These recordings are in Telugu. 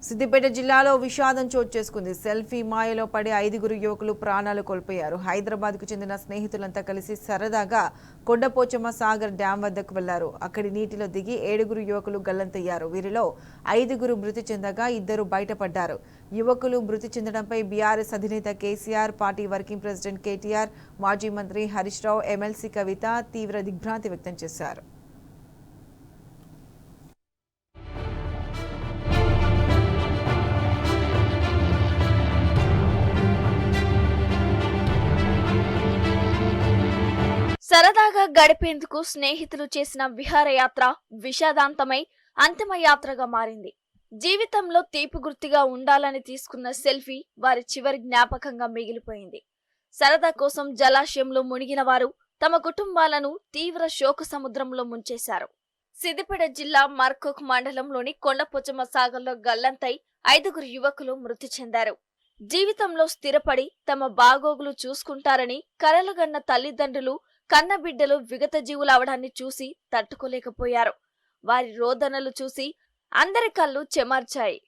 సిద్దిపేట జిల్లాలో విషాదం చోటు చేసుకుంది. సెల్ఫీ మాయలో పడి 5 యువకులు ప్రాణాలు కోల్పోయారు. హైదరాబాద్కు చెందిన స్నేహితులంతా కలిసి సరదాగా కొండపోచమ్మ సాగర్ డ్యాం వద్దకు వెళ్లారు. అక్కడి నీటిలో దిగి 7 యువకులు గల్లంతయ్యారు. వీరిలో 5 మృతి చెందగా 2 బయటపడ్డారు. యువకులు మృతి చెందడంపై బీఆర్ఎస్ అధినేత KCR, party working president KTR, మాజీ మంత్రి హరీష్ రావు, ఎమ్మెల్సీ కవిత తీవ్ర దిగ్భ్రాంతి వ్యక్తం చేశారు. సరదాగా గడిపేందుకు స్నేహితులు చేసిన విహారయాత్ర విషాదాంతమై అంతిమయాత్రగా మారింది. జీవితంలో తీపి గుర్తుగా ఉండాలని తీసుకున్న సెల్ఫీ వారి చివరి జ్ఞాపకంగా మిగిలిపోయింది. సరదా కోసం జలాశయంలో మునిగిన వారు తమ కుటుంబాలను తీవ్ర శోక సముద్రంలో ముంచేశారు. సిద్దిపేట జిల్లా మర్కోక్ మండలంలోని కొండపోచమ్మ సాగర్లో గల్లంతై 5 యువకులు మృతి చెందారు. జీవితంలో స్థిరపడి తమ బాగోగులు చూసుకుంటారని కలలుగన్న తల్లిదండ్రులు కన్నబిడ్డలు విగత జీవులవడాన్ని చూసి తట్టుకోలేకపోయారు. వారి రోదనలు చూసి అందరి కళ్ళు చెమార్చాయి.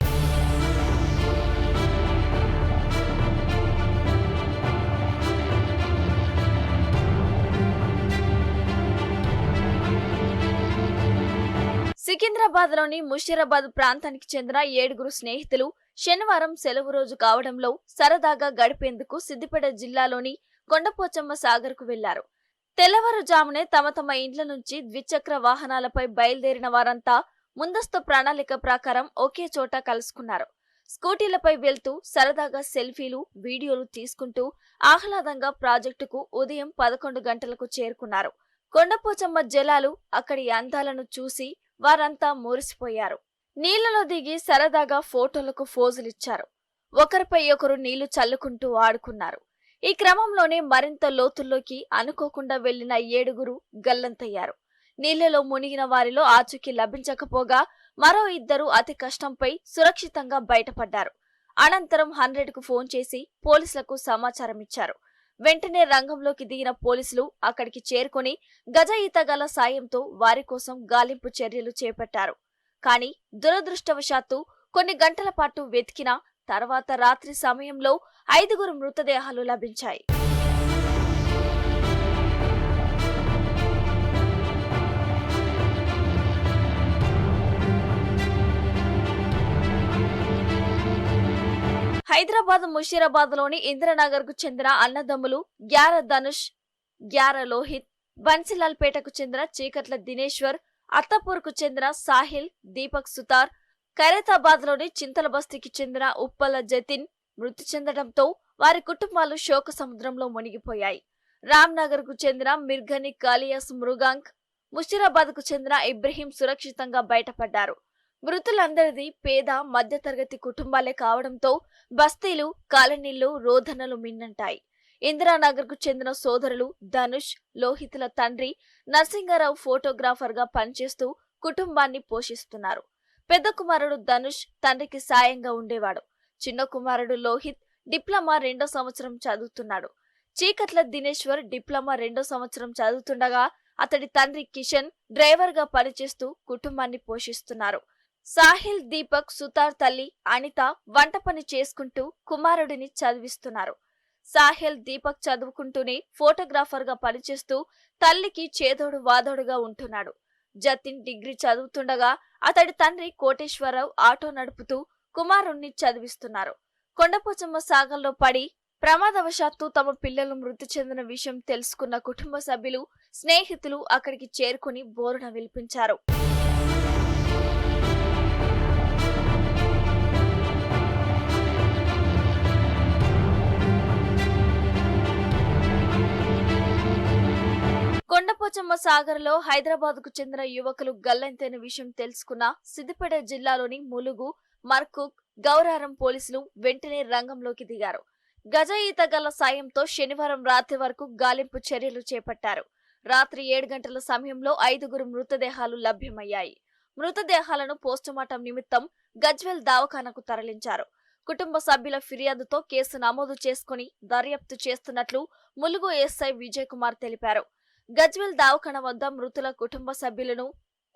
సికింద్రాబాద్ లోని ముషీరాబాద్ ప్రాంతానికి చెందిన 7 స్నేహితులు శనివారం సెలవు రోజు కావడంలో సరదాగా గడిపేందుకు సిద్దిపేట జిల్లాలోని కొండపోచమ్మ సాగర్కు వెళ్లారు. తెల్లవారుజామునే తమ ఇండ్ల నుంచి ద్విచక్ర వాహనాలపై బయలుదేరిన వారంతా ముందస్తు ప్రణాళిక ప్రకారం ఒకే చోట కలుసుకున్నారు. స్కూటీలపై వెళ్తూ సరదాగా సెల్ఫీలు, వీడియోలు తీసుకుంటూ ఆహ్లాదంగా ప్రాజెక్టుకు ఉదయం 11 గంటలకు చేరుకున్నారు. కొండపోచమ్మ జలాలు, అక్కడి అందాలను చూసి వారంతా మురిసిపోయారు. నీళ్లలో దిగి సరదాగా ఫోటోలకు ఫోజులిచ్చారు. ఒకరిపై ఒకరు నీళ్లు చల్లుకుంటూ ఆడుకున్నారు. ఈ క్రమంలోనే మరింత లోతుల్లోకి అనుకోకుండా వెళ్లిన 7 గల్లంతయ్యారు. నీళ్లలో మునిగిన వారిలో ఆచూకీ లభించకపోగా మరో 2 అతి కష్టంపై సురక్షితంగా బయటపడ్డారు. అనంతరం 100కు ఫోన్ చేసి పోలీసులకు సమాచారం ఇచ్చారు. వెంటనే రంగంలోకి దిగిన పోలీసులు అక్కడికి చేరుకుని గజ ఈతగాళ్ల సాయంతో వారి కోసం గాలింపు చర్యలు చేపట్టారు. కానీ దురదృష్టవశాత్తు కొన్ని గంటల పాటు వెతికినా తర్వాత రాత్రి సమయంలో 5 మృతదేహాలు లభించాయి. హైదరాబాద్ ముషీరాబాద్ లోని ఇంద్రనగర్ కు చెందిన అన్నదమ్ములు గ్యార ధనుష్, గ్యార లోహిత్, బన్సిలాల్ పేటకు చెందిన చీకట్ల దినేశ్వర్, అత్తపూర్ కు చెందిన సాహిల్, దీపక్ సుతార్, ఖైరతాబాద్ లోని చింతలబస్తీకి చెందిన ఉప్పల జతిన్ మృతి చెందడంతో వారి కుటుంబాలు శోక సముద్రంలో మునిగిపోయాయి. రామ్నగర్ కు చెందిన మిర్గని కాలియాస్ మృగాంక్, ముషీరాబాద్ కు చెందిన ఇబ్రహీం సురక్షితంగా బయటపడ్డారు. మృతులందరిది పేద మధ్యతరగతి కుటుంబాలే కావడంతో బస్తీలు, కాలనీలు రోదనలు మిన్నంటాయి. ఇందిరానగర్ కు చెందిన సోదరులు ధనుష్, లోహితుల తండ్రి నరసింగారావు ఫోటోగ్రాఫర్ గా పనిచేస్తూ కుటుంబాన్ని పోషిస్తున్నారు. పెద్ద కుమారుడు ధనుష్ తండ్రికి సాయంగా ఉండేవాడు. చిన్న కుమారుడు లోహిత్ డిప్లొమా 2వ సంవత్సరం చదువుతున్నాడు. చీకట్ల దినేశ్వర్ డిప్లొమా 2వ సంవత్సరం చదువుతుండగా అతడి తండ్రి కిషన్ డ్రైవర్ గా పనిచేస్తూ కుటుంబాన్ని పోషిస్తున్నారు. సాహిల్, దీపక్, సుతార్ తల్లి అనిత వంట పని చేసుకుంటూ కుమారుడిని చదివిస్తున్నారు. సాహిల్, దీపక్ చదువుకుంటూనే ఫోటోగ్రాఫర్ గా పనిచేస్తూ తల్లికి చేదోడు వాదోడుగా ఉంటున్నాడు. జతిన్ డిగ్రీ చదువుతుండగా అతడి తండ్రి కోటేశ్వరరావు ఆటో నడుపుతూ కుమారుణ్ణి చదివిస్తున్నారు. కొండపోచమ్మ సాగర్లో పడి ప్రమాదవశాత్తు తమ పిల్లలు మృతి చెందిన విషయం తెలుసుకున్న కుటుంబ సభ్యులు, స్నేహితులు అక్కడికి చేరుకుని బోరున విలిపించారు. కొండపోచమ్మ సాగర్లో హైదరాబాద్ కు చెందిన యువకులు గల్లంతైన విషయం తెలుసుకున్న సిద్దిపేట జిల్లాలోని ములుగు, మర్కూక్, గౌరారం పోలీసులు వెంటనే రంగంలోకి దిగారు. గజ ఈతగాళ్ల సాయంతో శనివారం రాత్రి వరకు గాలింపు చర్యలు చేపట్టారు. రాత్రి 7 గంటల సమయంలో 5 మృతదేహాలు లభ్యమయ్యాయి. మృతదేహాలను పోస్టుమార్టం నిమిత్తం గజ్వెల్ దవాఖానకు తరలించారు. కుటుంబ సభ్యుల ఫిర్యాదుతో కేసు నమోదు చేసుకుని దర్యాప్తు చేస్తున్నట్లు ములుగు ఎస్ఐ విజయ్ కుమార్ తెలిపారు. గజ్వెల్ దవాఖాన వద్ద మృతుల కుటుంబ సభ్యులను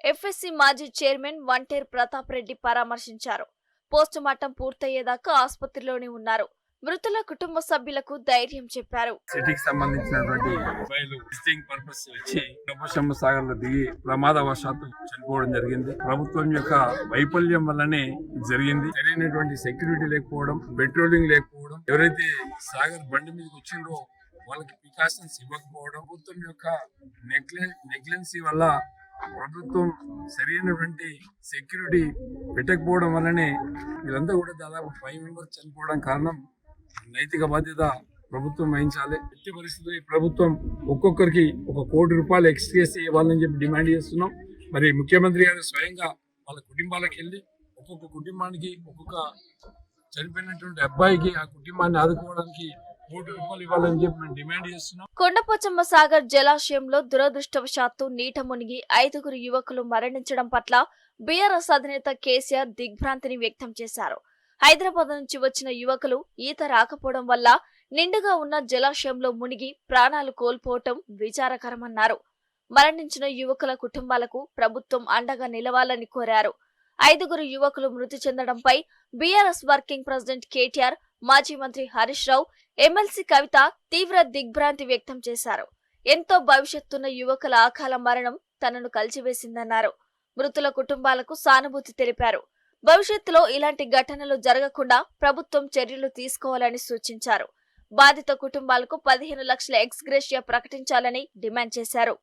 ఎఫ్ఎస్సి మాజీ చైర్మన్ వంటేర్ ప్రతాప్ రెడ్డి పరామర్శించారు. పోస్టుమార్టం పూర్తయ్యేదాకా ఆసుపత్రిలోనే ఉన్నారు. మృతుల కుటుంబ సభ్యులకు ధైర్యం చెప్పారు. సిటీకి సంబంధించినటువంటి అబ్బాయిలు విజిటింగ్ పర్పస్ వచ్చి కొండపోచమ్మ సాగర్ లో దిగి ప్రమాదవశాత్తు చనిపోవడం జరిగింది. ప్రభుత్వం యొక్క వైఫల్యం వల్లనే ఇది జరిగింది. సరైనటువంటి సెక్యూరిటీ లేకపోవడం, పెట్రోలింగ్ లేకపోవడం, ఎవరైతే సాగర్ బండి మీదకి వచ్చిందో వాళ్ళకి ప్రికాషన్స్ ఇవ్వకపోవడం, ప్రభుత్వం యొక్క నెగ్లెన్సీ వల్ల ప్రభుత్వం సరైనటువంటి సెక్యూరిటీ పెట్టకపోవడం వల్లనే వీళ్ళంతా కూడా దాదాపు 5 మెంబర్స్ చనిపోవడం కారణం. నైతిక బాధ్యత ప్రభుత్వం వహించాలి. ఎట్టి పరిస్థితుల్లో ఈ ప్రభుత్వం ఒక్కొక్కరికి ₹1 కోటి ఎక్స్గ్రేస్ ఇవ్వాలని చెప్పి డిమాండ్ చేస్తున్నాం. మరి ముఖ్యమంత్రి గారు స్వయంగా వాళ్ళ కుటుంబాలకు వెళ్ళి ఒక్కొక్క కుటుంబానికి, ఒక్కొక్క చనిపోయినటువంటి అబ్బాయికి ఆ కుటుంబాన్ని ఆదుకోవడానికి ₹1 కోటి ఇవ్వాలని చెప్పి మేము డిమాండ్ చేస్తున్నాం. కొండపోచమ్మ సాగర్ జలాశయంలో దురదృష్టవశాత్తు నీట మునిగి 5 యువకులు మరణించడం పట్ల బీఆర్ఎస్ అధినేత కేసీఆర్ దిగ్భ్రాంతిని వ్యక్తం చేశారు. హైదరాబాద్ నుంచి వచ్చిన యువకులు ఈత రాకపోవడం వల్ల నిండుగా ఉన్న జలాశయంలో మునిగి ప్రాణాలు కోల్పోవటం విచారకరమన్నారు. మరణించిన యువకుల కుటుంబాలకు ప్రభుత్వం అండగా నిలవాలని కోరారు. 5 యువకులు మృతి చెందడంపై బీఆర్ఎస్ వర్కింగ్ ప్రెసిడెంట్ కేటీఆర్, మాజీ మంత్రి హరీష్ రావు, ఎమ్మెల్సీ కవిత తీవ్ర దిగ్భ్రాంతి వ్యక్తం చేశారు. ఎంతో భవిష్యత్తున్న యువకుల అకాల మరణం తనను కలిచివేసిందన్నారు. మృతుల కుటుంబాలకు సానుభూతి తెలిపారు. భవిష్యత్తులో ఇలాంటి ఘటనలు జరగకుండా ప్రభుత్వం చర్యలు తీసుకోవాలని సూచించారు. బాధిత కుటుంబాలకు 15 లక్షల ఎక్స్గ్రేషియా ప్రకటించాలని డిమాండ్ చేశారు.